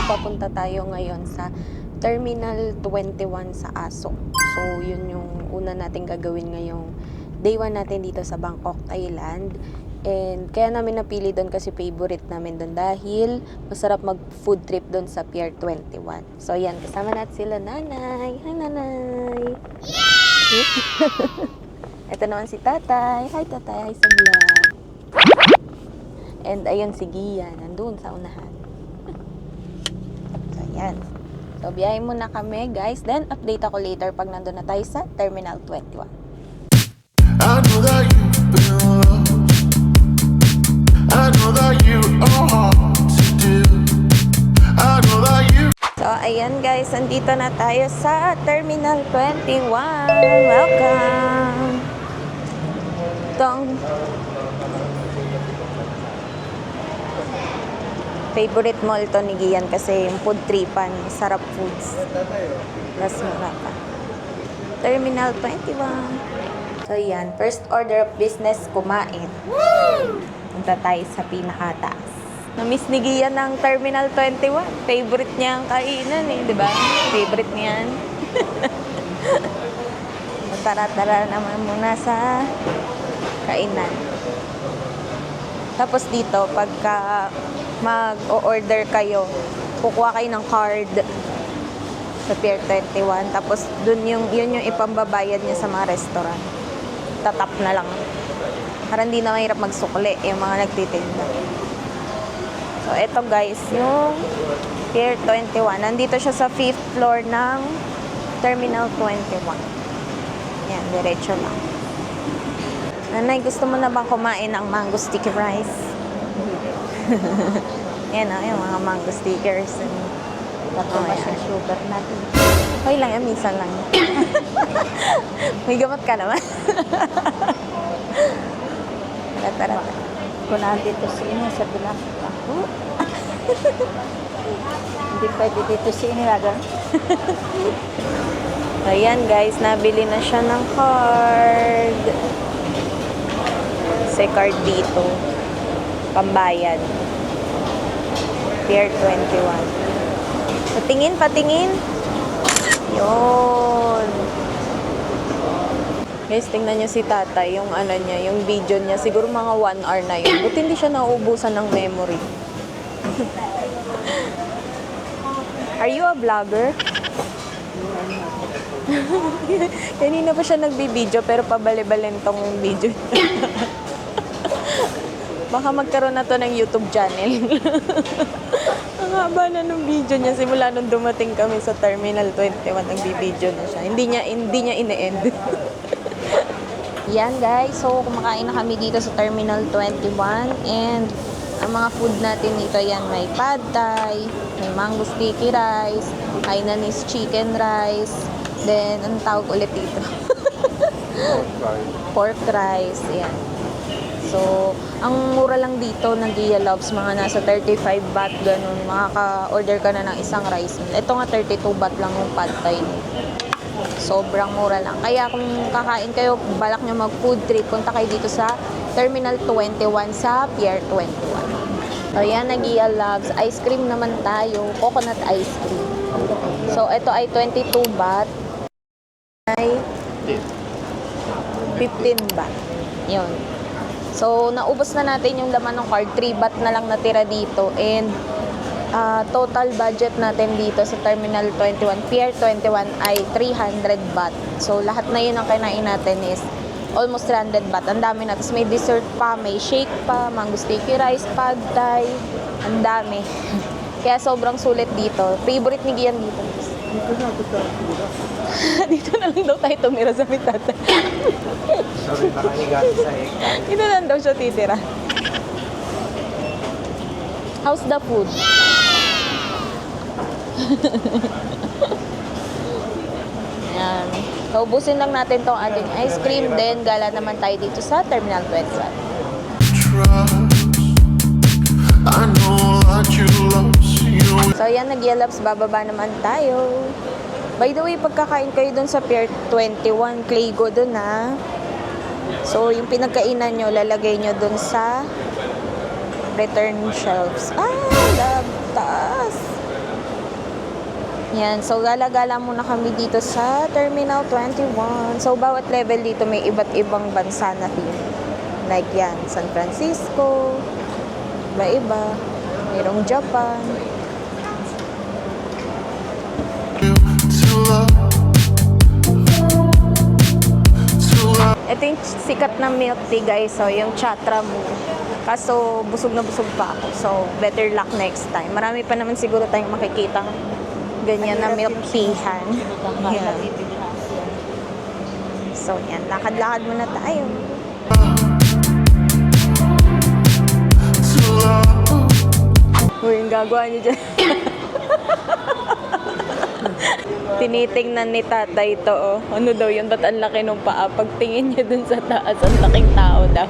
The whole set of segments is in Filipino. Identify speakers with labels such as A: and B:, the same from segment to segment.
A: papunta tayo ngayon sa Terminal 21 sa Aso. So, yun yung una natin gagawin ngayong day 1 natin dito sa Bangkok, Thailand. And kaya namin napili doon kasi favorite namin doon dahil masarap mag-food trip doon sa Pier 21. So, yan. Kasama natin sila nanay. Hi, nanay! Ito naman si tatay. Hi, tatay. Hi sa vlog. And ayun si Gia. Nandun sa unahan. So, yan. So, biyahin muna kami, guys. Then, update ako later pag nandun na tayo sa Terminal 21.
B: I know that you've been lost. I know that you are hard to do. I know that you.
A: So, ayan guys, andito na tayo sa Terminal 21. Welcome! Itong favorite mall to ni Gian kasi yung food tripan, sarap foods. Plus mura pa. Terminal 21. So, yan. First order of business, kumain. Punta tayo sa pinakataas. Na-miss ni Gian ng Terminal 21. Favorite niya ang kainan eh, di ba? Favorite niyan. Tara-tara naman muna sa kainan. Tapos dito, pagka mag-o-order kayo, kukuha kayo ng card sa Pier 21. Tapos yun yung ipambabayad niya sa mga restaurant. Tatap na lang. Para hindi na mahirap magsukli yung mga nagtitinda. So, ito guys, yung Pier 21. Nandito siya sa 5th floor ng Terminal 21. Yan, diretso lang. Nanay, gusto mo na bang kumain ng mango sticky rice? Yan o, yung mga mango stickers.
C: Mataas yung sugar natin.
A: Okay lang yan, minsan lang. May gamot ka naman. Tara.
C: Kung nandito sino, sabi lang ako. Hindi pwede dito sino agad.
A: Ayan guys, nabili na siya ng card. Kasi card dito. Pambayad. Pier 21. Patingin. Yun. Guys, tingnan niyo si tatay, yung yung video niya. Siguro mga 1 hour na yun. Buti hindi siya nauubusan ng memory. Are you a vlogger? Kanina pa siya nagbibideo pero pabali-balin tong video niya. Baka magkaroon na to ng YouTube channel. Ang haba na nung video niya simula nung dumating kami sa Terminal 21, nagbibideo na siya. Hindi niya ine-end. Yan guys, so kumakain na kami dito sa Terminal 21 and ang mga food natin dito yan, may pad thai, may mango sticky rice, Hainanese chicken rice, then anong tawag ulit dito? Pork rice, yan. So, ang mura lang dito ng Gia Loves, mga nasa 35 baht, ganun. Makaka-order ka na ng isang rice meal. Ito nga 32 baht lang yung pad thai. Sobrang mura lang. Kaya kung kakain kayo, balak nyo mag-food trip, punta kayo dito sa Terminal 21 sa Pier 21. So, yan na Gia Loves. Ice cream naman tayo. Coconut ice cream. So, ito ay 22 baht. Ay 15 baht. Yun. So, naubos na natin yung laman ng card. 3 baht na lang natira dito. And, total budget natin dito sa Terminal 21, Pier 21 ay 300 baht. So, lahat na yun ang kinain natin is almost 300 baht. Ang dami na. Tapos may dessert pa, may shake pa, mango sticky rice, pad thai. Ang dami. Kaya sobrang sulit dito. Favorite ni Gian dito. Dito na lang daw tayo tumira sa mitata.
D: Sorry, nakahiga sa hektar.
A: Dito na lang daw siya titira. How's the food? Ayan. So, ubusin lang natin tong ating ice cream. Then, gala naman tayo dito sa Terminal 21.
B: I know that you lost you.
A: So, ayan, nag-yellows. Bababa naman tayo. By the way, pagkakain kayo dun sa Pier 21, Claygo dun ha. So, yung pinagkainan nyo, lalagay nyo dun sa return shelves. Ah, taas. Yan, so gala-gala muna kami dito sa Terminal 21. So bawat level dito may iba't ibang bansa na theme. Like yan, San Francisco, iba-iba. Mayroong Japan.
B: to love, to love.
A: Ito yung sikat na milk tea guys, so yung Chatra mo. Kaso busog na busog pa ako, so better luck next time. Marami pa naman siguro tayong makikita ganyan na milk teahan. Yeah. So yan, lakad-lakad muna tayo. Uy, yung gagawa niyo dyan. Tinitingnan ni tatay ito, oh. Ano daw yun? Ba't ang laki nung paa? Pagtingin niya dun sa taas, ang laking tao daw.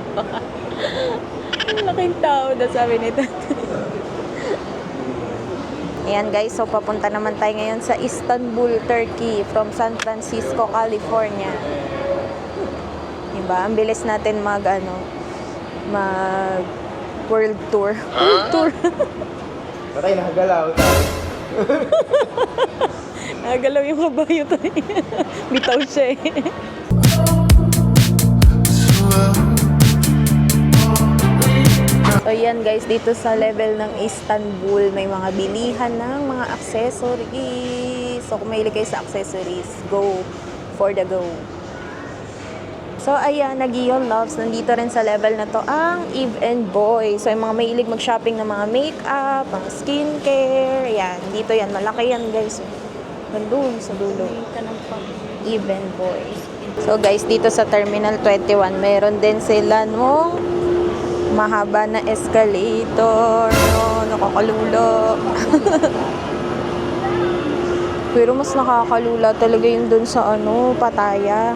A: Ang laking tao daw, sabi ni tatay. Ayan guys, so papunta naman tayo ngayon sa Istanbul, Turkey from San Francisco, California. Diba? Ang bilis natin mag world tour. World tour.
D: Patay, nakagalaw tayo.
A: Nagalaw yung kabayo to. Bitaw siya eh. So yan guys, dito sa level ng Istanbul, may mga bilihan ng mga accessories. So kung mahilig kayo sa accessories, go for the go. So ayan, Nagio Loves, nandito rin sa level na to ang Eve and Boy. So yung mga mahilig mag-shopping ng mga makeup, mga skincare, yan. Dito yan, malaki yan guys. Nandun sa dulo. Eve and Boy. So guys, dito sa Terminal 21, meron din sila nung mahaba na escalator. No, nakakalula. Pero mas nakakalula talaga yung dun sa Pattaya.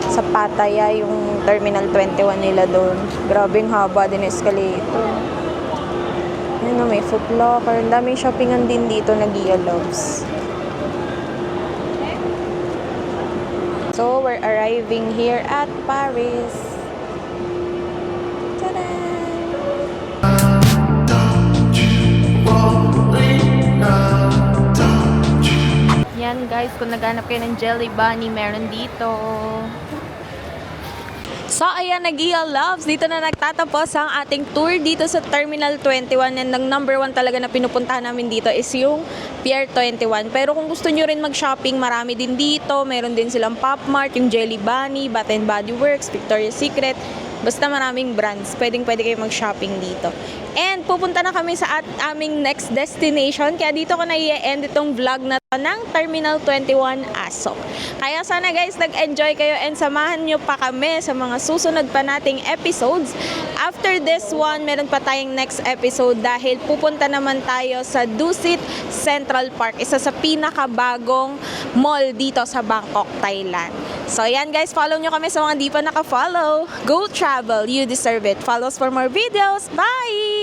A: Sa Pattaya, yung Terminal 21 nila doon. Grabing haba din escalator. Ayun, may Foot Locker. Ang daming shoppingan din dito, Nagio Loves. So, we're arriving here at Paris. Tada! Yan guys, kung naghanap kayo ng Jelly Bunny, meron dito. So, ayan, Nagio Loves. Dito na nagtatapos ang ating tour dito sa Terminal 21. And ang number 1 talaga na pinupuntahan namin dito is yung Pier 21. Pero kung gusto nyo rin mag-shopping, marami din dito. Meron din silang Pop Mart, yung Jelly Bunny, Bath and Body Works, Victoria's Secret. Basta maraming brands. Pwede kayo mag-shopping dito. And pupunta na kami sa aming next destination. Kaya dito ko na i-end itong vlog na to ng Terminal 21 Asok. Kaya sana guys, nag-enjoy kayo and samahan nyo pa kami sa mga susunod pa nating episodes. After this one, meron pa tayong next episode dahil pupunta naman tayo sa Dusit Central Park. Isa sa pinakabagong mall dito sa Bangkok, Thailand. So yan guys, follow nyo kami sa mga di pa naka-follow. Go travel, you deserve it. Follow us for more videos. Bye!